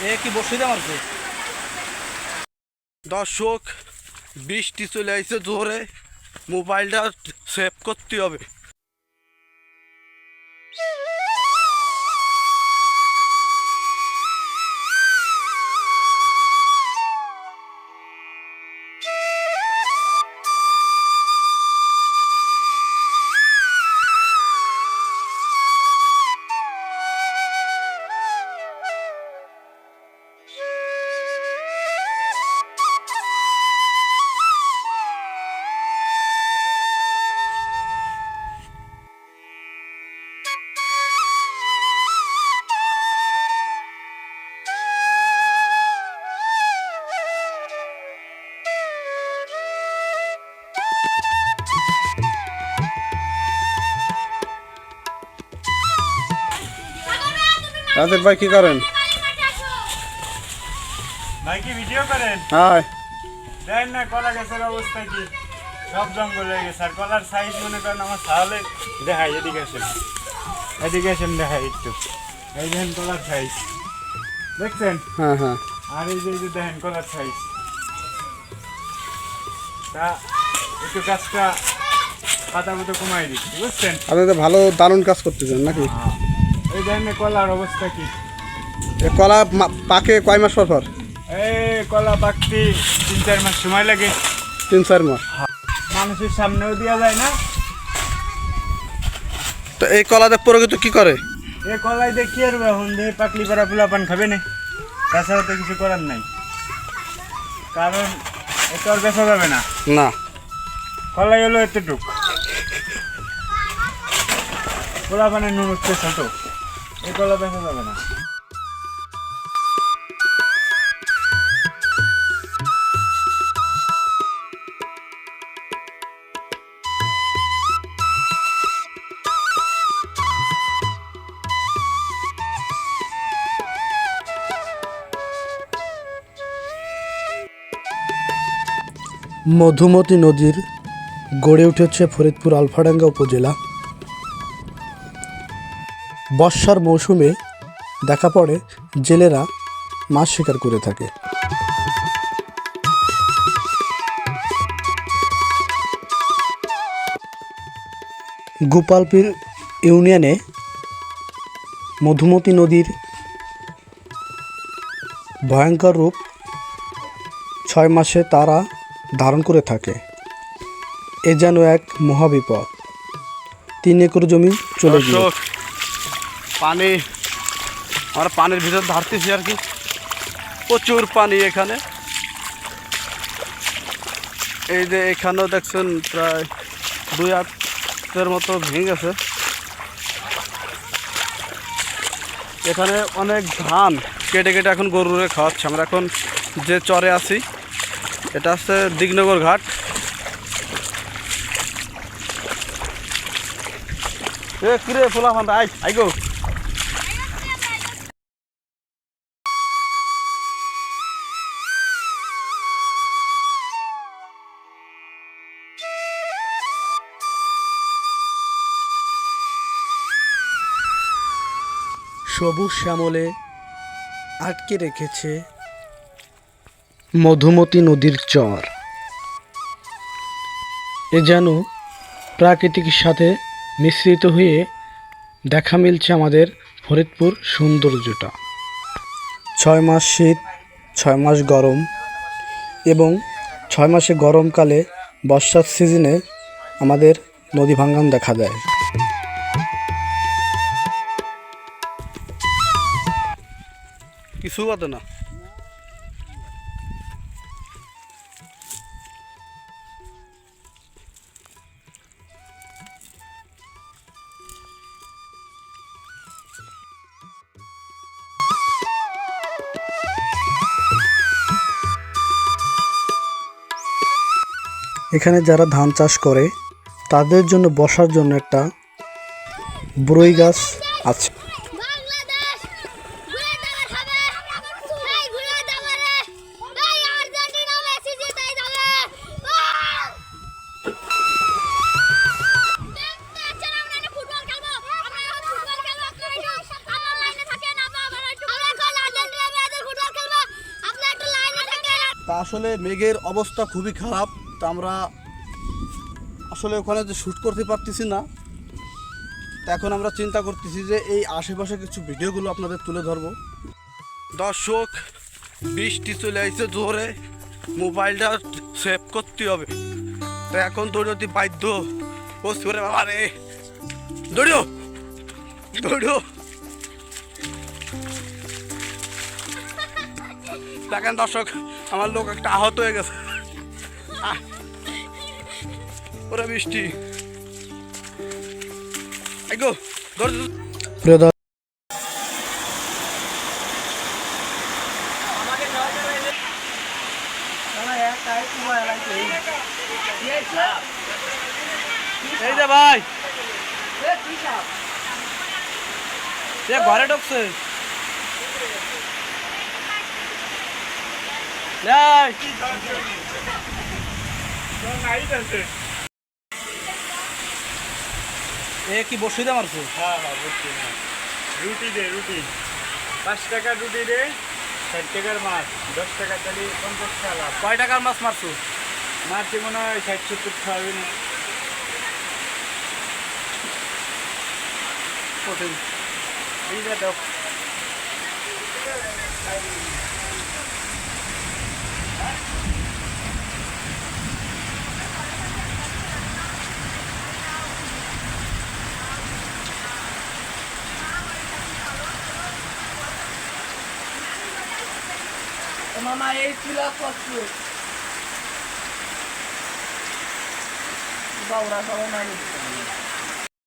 এ কি বসে মারছে? দর্শক, বৃষ্টি চলে আসছে জোরে, মোবাইলটা সেভ করতে হবে। রাতের ভাই কি করেন? ভাই কি ভিডিও করেন? হ্যাঁ। দেখেন না কলা গাছের অবস্থা কি, সব জঙ্গল হয়ে গেছে। আর কলার সাইজ মনে করেন আমার তাহলে দেখাই, এদিকে আসেন, এদিকে আসেন দেখাই একটু। এই দেখেন কলার সাইজ, দেখছেন? হ্যাঁ হ্যাঁ। আর এই যে দেখেন কলার সাইজ। তা একটু গাছটা পাতা মতো কমাই দিচ্ছি, বুঝছেন? আপনি তো ভালো দারুণ কাজ করতেছেন নাকি? এই দেখেন কলার অবস্থা কি। কলা পাকে কয় মাস পর পর? এই কলা পাকতে 3-4 মাস সময় লাগে। 3-4 মাস? মানুষের সামনেও দেওয়া যায় না। তো এই কলাতে প্রকৃত কি করে? এই কলাই দিয়ে কি আর এখন দিয়ে পাকলি পাড়া পোলাপান খাবে না, তাছাড়া তো কিছু করার নাই। কারণ এটা আর বেচা যাবে না। না, কলাই হলো এতটুক, পোলাপানের নুন হচ্ছে ছোট, এই কলা বেচা যাবে না। মধুমতি নদীর গড়ে উঠেছে ফরিদপুর আলফাডাঙ্গা উপজেলা। বর্ষার মৌসুমে দেখা পড়ে জেলেরা মাছ শিকার করে থাকে। গোপালপুর ইউনিয়নে মধুমতি নদীর ভয়ঙ্কর রূপ 6 মাসে তারা ধারণ করে থাকে। এ যেন এক মহাবিপদ। 3 একর জমি চলে গেল। পানি, আমরা পানির ভিতর ধারতেছি আর কি, প্রচুর পানি এখানে। এই যে এখানেও দেখছেন প্রায় 2 হাতের মতো ভেঙে গেছে। এখানে অনেক ধান কেটে কেটে এখন গরুরে খাওয়াচ্ছে। আমরা এখন যে চরে আছি এটা হচ্ছে দিগনগর ঘাট। এ কিরে ফুলা ফান্ডা আই গো। সবুজ শ্যামলে আটকে রেখেছে মধুমতি নদীর চর। এ যেন প্রাকৃতিকের সাথে মিশ্রিত হয়ে দেখা মিলছে আমাদের ফরিদপুর সৌন্দর্যটা। 6 মাস শীত, 6 মাস গরম এবং 6 মাসে গরমকালে বর্ষার সিজনে আমাদের নদী ভাঙ্গন দেখা দেয়। কিছু কথা না। এখানে যারা ধান চাষ করে তাদের জন্য বসার জন্য একটা বড়ই গাছ আছে। তা আসলে মেঘের অবস্থা খুবই খারাপ, তা আমরা আসলে ওখানে যে শ্যুট করতে পারতেছি না। তা এখন আমরা চিন্তা করতেছি যে এই আশেপাশে কিছু ভিডিওগুলো আপনাদের তুলে ধরবো। দর্শক, বৃষ্টি চলে আসছে জোরে, মোবাইলটা সেভ করতে হবে। তো এখন দৌড়তে বাধ্য বসতে পারে। বাবা রে, দৌড়িও দৌড়িও। দেখেন দর্শক, আমার লোক একটা আহত হয়ে গেছে। ওরা বৃষ্টি আইগো ধর। প্রিয় দর্শক, এই যে ভাই, ঘরে ঢুকছে। এ কি বসিয়ে মারছো? হ্যাঁ বুঝছি না। রুটি দে, রুটি 5 টাকার রুটি দে, 60 টাকার মাছ, 10 টাকা তাহলে 50 টাকা লাভ। কয় টাকার মাছ মারছো? মাছটি মনে হয় 60-70 খাওয়াবি না। কঠিন। এই যে দাও। মামা এই চুলা কষ্ট বাউরা সবাই মারি